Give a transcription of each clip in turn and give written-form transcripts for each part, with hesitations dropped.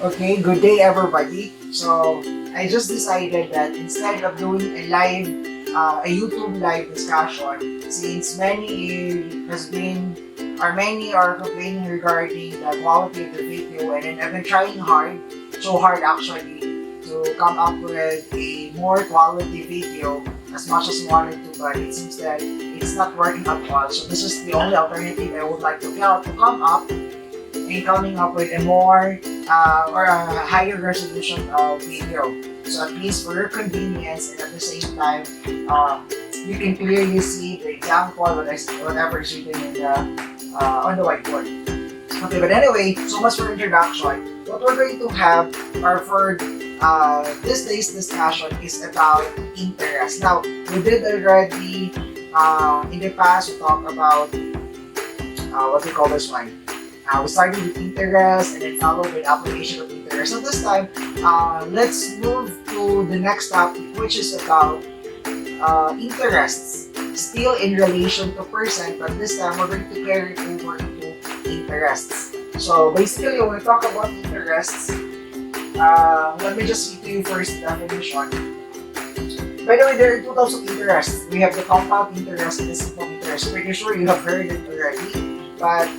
Okay, good day everybody. So I just decided that instead of doing a YouTube live discussion, since many are complaining regarding the quality of the video, and then I've been trying so hard actually, to come up with a more quality video as much as I wanted to, but it seems that it's not working at all. So this is the only alternative I would like to come up and coming up with a more or a higher resolution video. So at least for your convenience, and at the same time, you can clearly see the example whatever is written in the on the whiteboard. Okay, but anyway, so much for introduction. What we're going to have, or for this day's discussion, is about interest. Now, we did already in the past, we talked about what we call this one. We started with interest and then followed with application of interest. So this time, let's move to the next topic, which is about interests. Still in relation to percent, but this time we're going to carry it over into interests. So basically, when we talk about interests, let me just give you first the definition. By the way, there are two types of interest. We have the compound interest and the simple interest. Pretty sure you have heard it already, but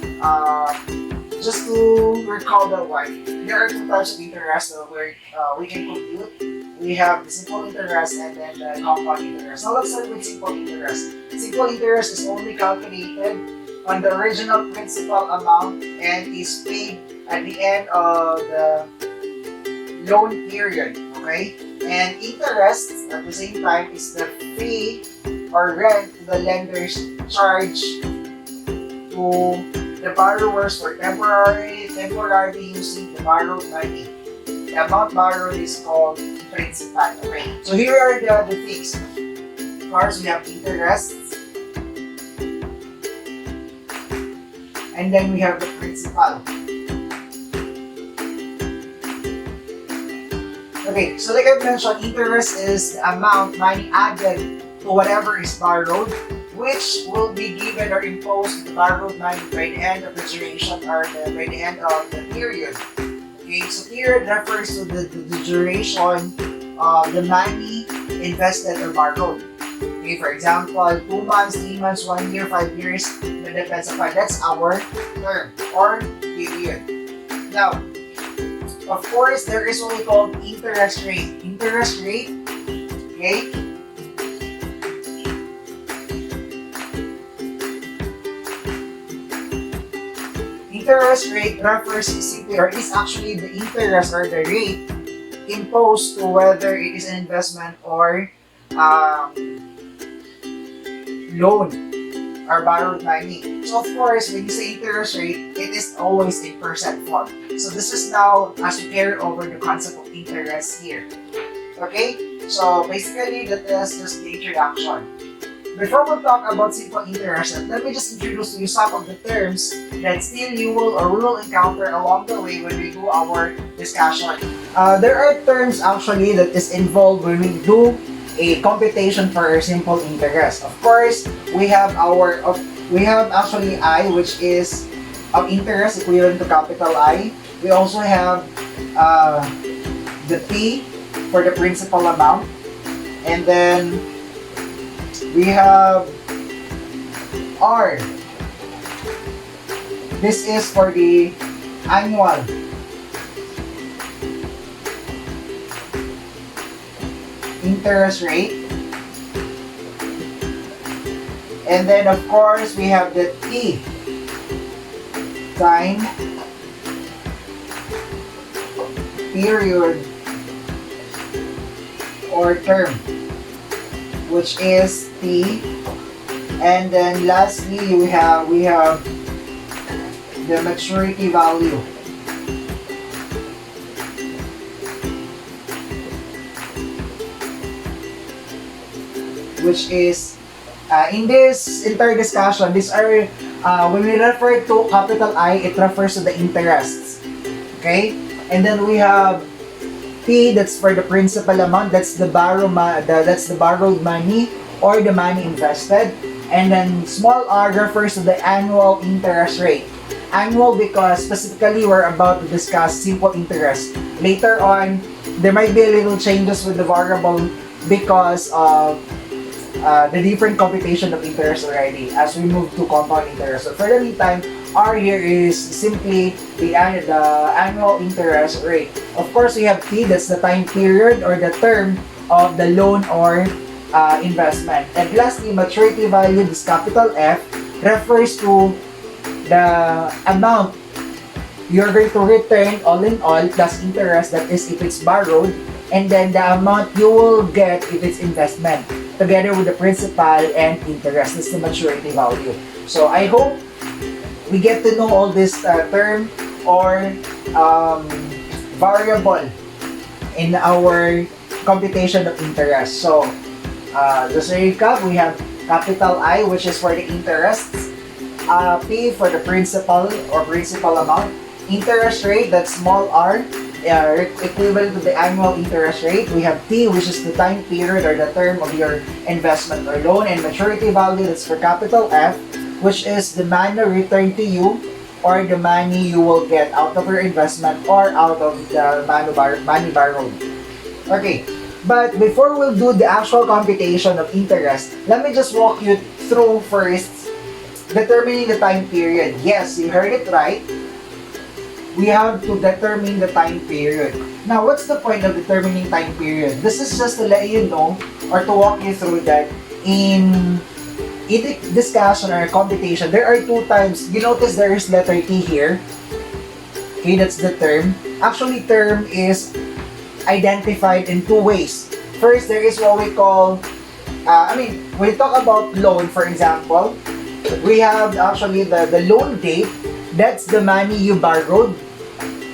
just to recall that one, there are two types of interest where we can compute. We have the simple interest and then the compound interest. Now let's start with simple interest. Simple interest is only calculated on the original principal amount and is paid at the end of the loan period. Okay? And interest at the same time is the fee or rent the lenders charge to the borrowers for temporarily using the borrowed money. The amount borrowed is called principal. Okay. So here are the fees. First, we have interest, and then we have the principal. Okay, so like I mentioned, interest is the amount money added to whatever is borrowed, which will be given or imposed to the borrowed money by the end of the duration or by the end of the period. Okay, so period refers to the duration of the money invested or borrowed. Okay, for example, 2 months, 3 months, 1 year, 5 years, that depends upon that's our term or period. Now, of course, there is what we call interest rate. Interest rate, okay? Interest rate refers simply, or is actually the interest or the rate imposed to whether it is an investment or loan or borrowed money. So of course, when you say interest rate, it is always in percent form. So this is now as we carry over the concept of interest here. Okay? So basically, that is just the introduction. Before we talk about simple interest, let me just introduce to you some of the terms that still you will or we will encounter along the way when we do our discussion. There are terms actually that is involved when we do a computation for our simple interest. Of course, we have actually I, which is of interest equivalent to capital I. We also have the P for the principal amount, and then we have R. This is for the annual. Interest rate. And then of course we have the T. Time. Period. Or term, which is T. And then lastly we have the maturity value, which is in this entire discussion, these are when we refer to capital I, it refers to the interests. Okay, and then we have P, that's for the principal amount, that's the borrowed money or the money invested. And then small r refers to the annual interest rate. Annual because specifically we're about to discuss simple interest. Later on, there might be a little changes with the variable because of the different computation of interest already as we move to compound interest. So for the meantime, R here is simply the annual interest rate. Of course, we have T, that's the time period or the term of the loan or investment. And lastly, maturity value, this capital F, refers to the amount you're going to return all in all plus interest, that is if it's borrowed, and then the amount you will get if it's investment, together with the principal and interest. This is the maturity value. So I hope we get to know all this term or variable in our computation of interest. So just to recap, we have capital I, which is for the interests, P for the principal or principal amount, interest rate, that's small r, equivalent to the annual interest rate. We have T, which is the time period or the term of your investment or loan, and maturity value, that's for capital F, which is the money returned to you or the money you will get out of your investment or out of the money borrowed. Okay, but before we'll do the actual computation of interest, let me just walk you through first determining the time period. Yes, you heard it right. We have to determine the time period. Now, what's the point of determining time period? This is just to let you know or to walk you through that in the discussion or computation, there are two times. You notice there is letter T here. Okay, that's the term. Actually, term is identified in two ways. First, there is what we call, when we talk about loan, for example, we have actually the loan date. That's the money you borrowed.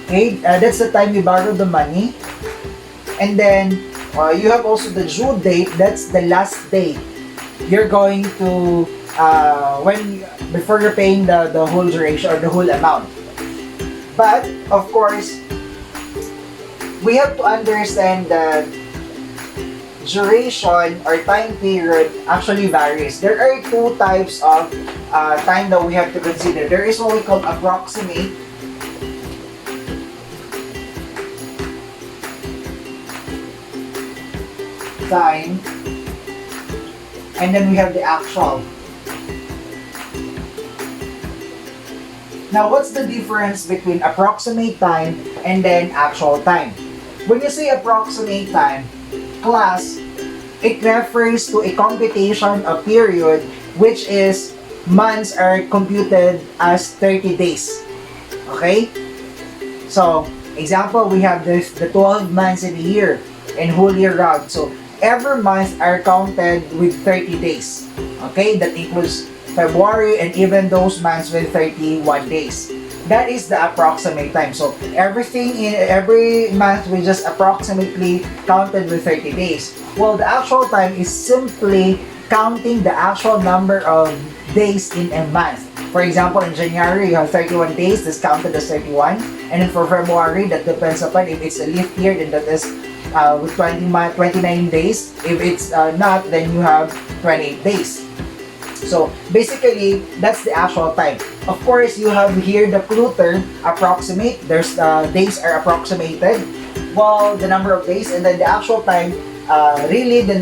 Okay, that's the time you borrowed the money. And then, you have also the due date. That's the last day you're going to, before you're paying the whole duration or the whole amount. But, of course, we have to understand that duration or time period actually varies. There are two types of time that we have to consider. There is what we call approximate time, and then we have the actual. Now, what's the difference between approximate time and then actual time? When you say approximate time, class, it refers to a computation of period which is months are computed as 30 days. Okay? So, example, we have the 12 months in a year and whole year round. So, every month are counted with 30 days. Okay? That includes February and even those months with 31 days. That is the approximate time. So, everything in every month we just approximately counted with 30 days. Well, the actual time is simply counting the actual number of days in a month. For example, in January, you have 31 days, that's counted as 31. And then for February, that depends upon if it's a leap year, then that is with 29 days. If it's not, then you have 28 days. So, basically, that's the actual time. Of course, you have here the clue term, approximate. There's days are approximated. Well, the number of days, and then the actual time, really the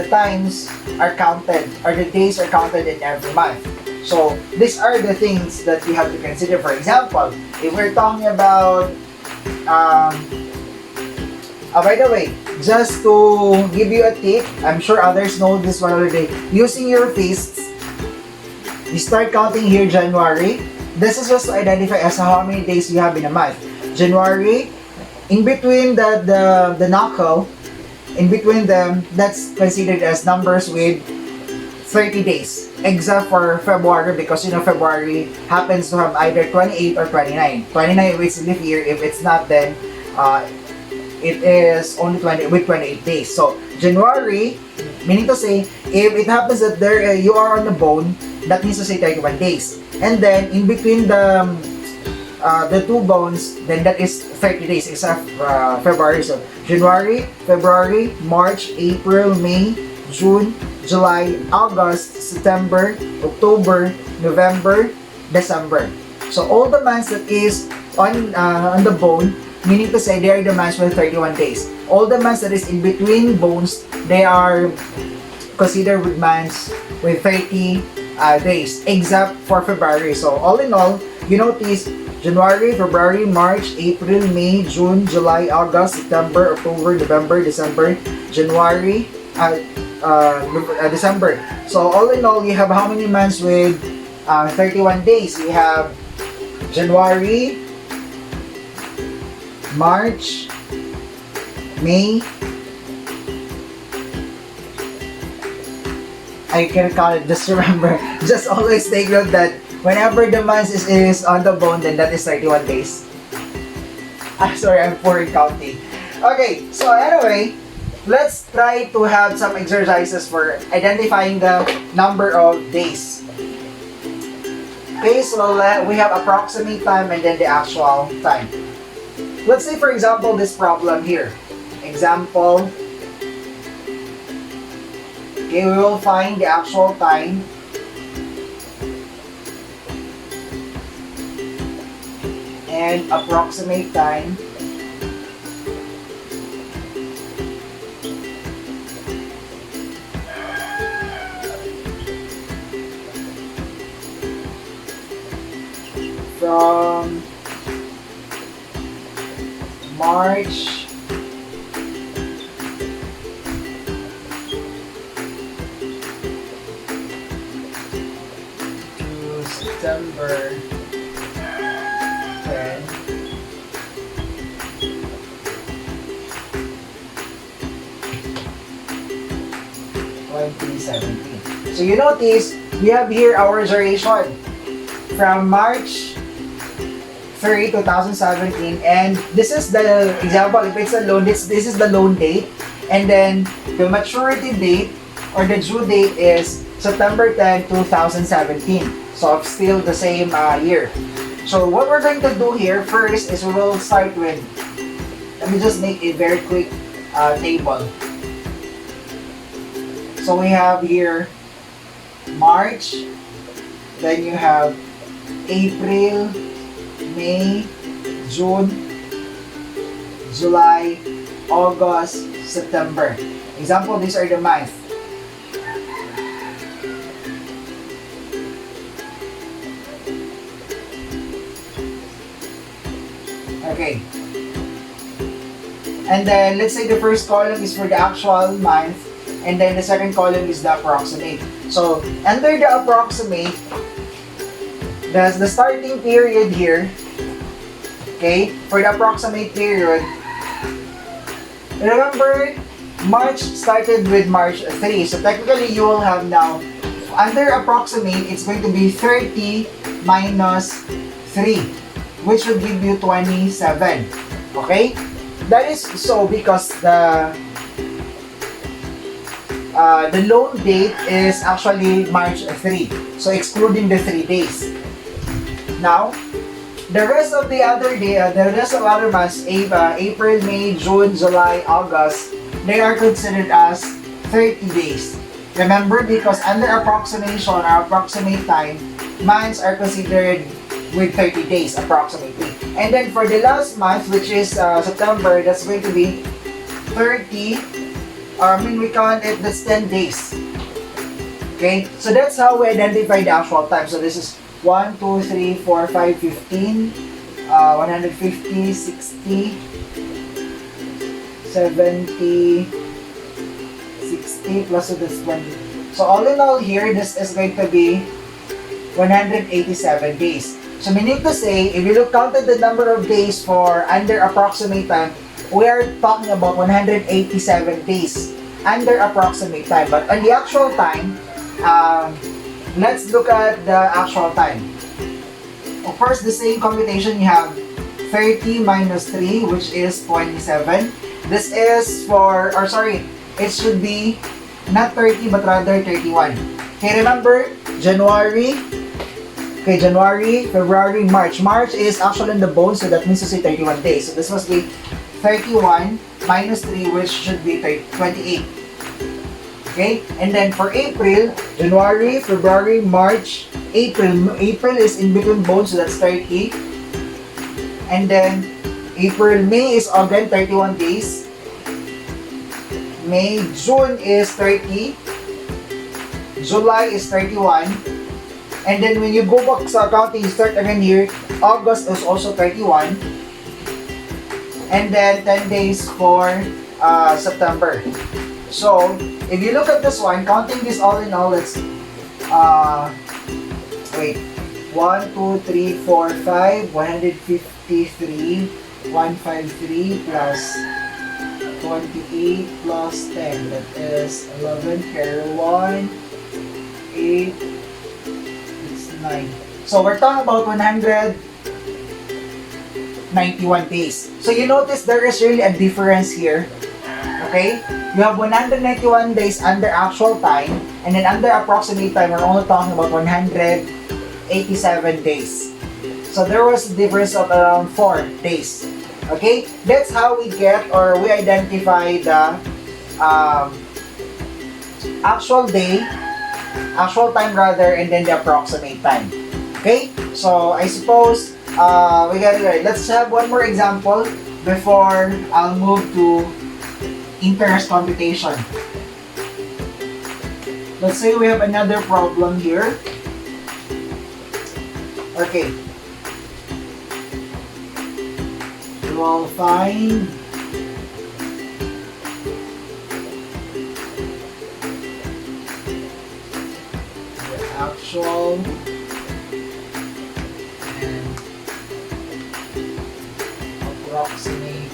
times are counted, or the days are counted in every month. So, these are the things that you have to consider. For example, if we're talking about, by the way, just to give you a tip, I'm sure others know this one already. Using your fists, you start counting here January. This is just to identify as how many days you have in a month. January, in between the knuckle, in between them, that's considered as numbers with 30 days. Except for February, because February happens to have either 28 or 29. 29 if it's leap year, if it's not, then it is only 28 days. So January, meaning to say, if it happens that there you are on the bone, that means to say 31 days. And then in between the two bones, then that is 30 days except February. So January, February, March, April, May, June, July, August, September, October, November, December. So all the months that is on the bone, meaning to say they are the months with 31 days. All the months that is in between bones, they are considered with months with 30 days, except for February. So all in all, you notice January, February, March, April, May, June, July, August, September, October, November, December, January, December. So all in all, you have how many months with 31 days? We have January, March, May, I can call it, just remember, just always take note that whenever the month is on the bone, then that is 31 days. Sorry, I'm poor in counting. Okay, so anyway, let's try to have some exercises for identifying the number of days. Okay, so we have approximate time and then the actual time. Let's say, for example, this problem here. Example, okay, we will find the actual time and approximate time from March to September 10, 2017. So you notice we have here our duration from March 3, 2017, and this is the example. If it's a loan, this is the loan date, and then the maturity date or the due date is September 10, 2017. So it's still the same year. So what we're going to do here first is we will start with, let me just make a very quick table. So we have here March, then you have April, May, June, July, August, September. Example, these are the months. Okay. And then let's say the first column is for the actual month, and then the second column is the approximate. So under the approximate, that's the starting period here. Okay, for the approximate period, remember March started with March 3. So technically you will have now, under approximate, it's going to be 30 minus 3, which will give you 27. Okay, that is so because the loan date is actually March 3. So excluding the 3 days. Now, the rest of the other months, April, May, June, July, August, they are considered as 30 days. Remember, because under approximation or approximate time, months are considered with 30 days approximately. And then for the last month, which is September, that's going to be 30, we count it, that's 10 days. Okay, so that's how we identify the actual time. So this is 1, 2, 3, 4, 5, 15, 150, 60, 70, 60 plus this 20. So all in all here, this is going to be 187 days. So meaning to say, if you look counted the number of days for under approximate time, we are talking about 187 days under approximate time. But on the actual time, let's look at the actual time. Of course, the same computation, you have 30 minus 3, which is 27. This is for, or sorry, it should be not 30 but rather 31. Okay, remember, January, February, March. March is actually in the bone, so that means to say 31 days. So this must be 31 minus 3, which should be 28. Okay, and then for April, January, February, March, April is in between both, so that's 30. And then May is again 31 days. June is 30. July is 31. And then when you go back sa accounting, you start again here. August is also 31. And then 10 days for September. So, if you look at this one, counting this all in all, it's 1, 2, 3, 4, 5, 153, 153 plus 28 plus 10, that is 11, carry 1, 8, it's 9. So we're talking about 191 days. So you notice there is really a difference here. Okay? You have 191 days under actual time, and then under approximate time, we're only talking about 187 days. So there was a difference of around 4 days. Okay? That's how we get or we identify the actual day, actual time rather, and then the approximate time. Okay? So I suppose we got it right. Let's have one more example before I'll move to interest computation. Let's say we have another problem here. Okay. We will find the actual and approximate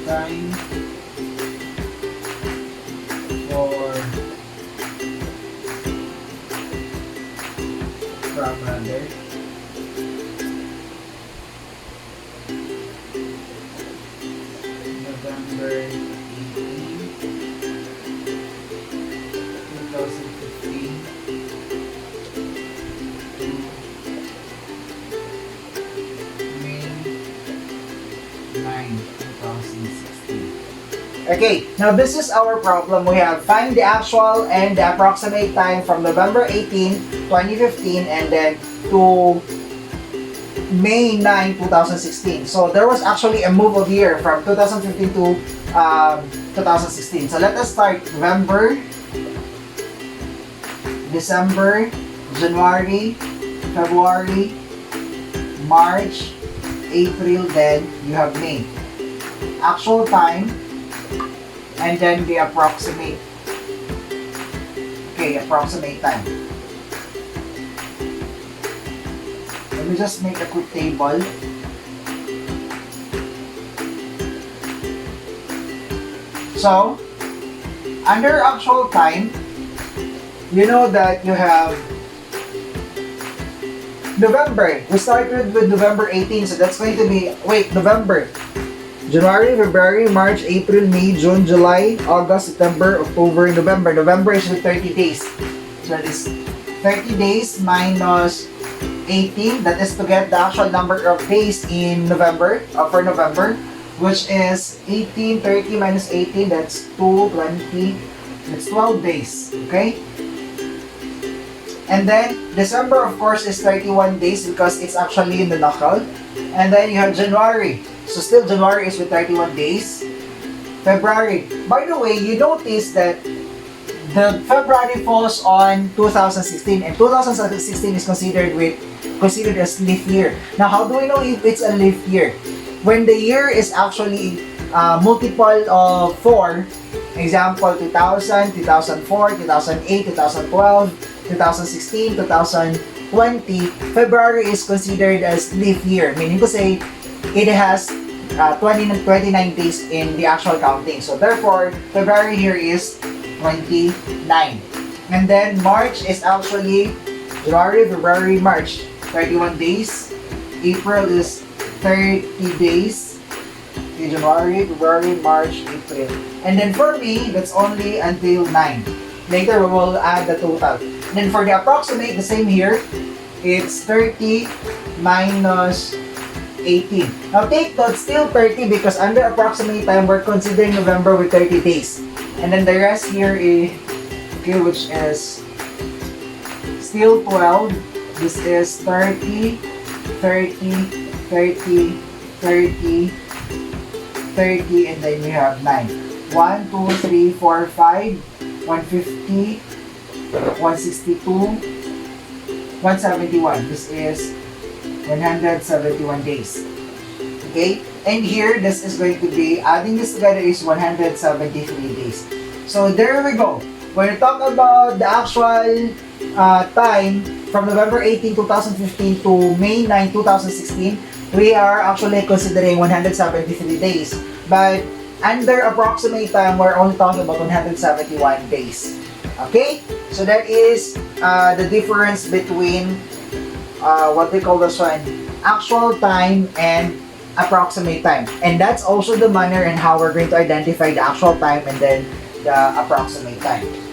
time for rather November 18, 2015 to May 9, 2016. Okay, now this is our problem. We have find the actual and the approximate time from November 18, 2015 and then to May 9, 2016. So there was actually a move of year from 2015 to 2016. So let us start November, December, January, February, March, April, then you have May. Actual time, and then the approximate. Okay, approximate time. Let me just make a quick table. So, under actual time, you know that you have November. We started with November 18, so that's going to be, November. January, February, March, April, May, June, July, August, September, October, November. November is with 30 days. So that is 30 days minus 18. That is to get the actual number of days in November, for November, which is 18, 30 minus 18, that's 2, 20, that's 12 days. Okay? And then, December, of course, is 31 days because it's actually in the knockout. And then you have January. So still January is with 31 days. February. By the way, you notice that the February falls on 2016 and 2016 is considered as leap year. Now, how do we know if it's a leap year? When the year is actually multiple of 4, example 2000, 2004, 2008, 2012, 2016, 2020, February is considered as leap year, meaning to say it has 29 days in the actual counting. So therefore, February here is 29. And then March is actually January, February, March, 31 days. April is 30 days. Okay, January, February, March, April. And then for me, that's only until 9. Later, we will add the total. Then for the approximate, the same here. It's 30 minus 18. Now take note, still 30 because under approximate time, we're considering November with 30 days. And then the rest here is Okay, which is still 12. This is 30, 30, 30, 30, 30, and then you have 9. 1, 2, 3, 4, 5, 150, 162, 171. This is 171 days. Okay? And here, this is going to be, adding this together is 173 days. So there we go. When we talk about the actual time from November 18, 2015 to May 9, 2016, we are actually considering 173 days. But under approximate time, we're only talking about 171 days. Okay? So that is the difference between what we call this one, actual time and approximate time. And that's also the manner and how we're going to identify the actual time and then the approximate time.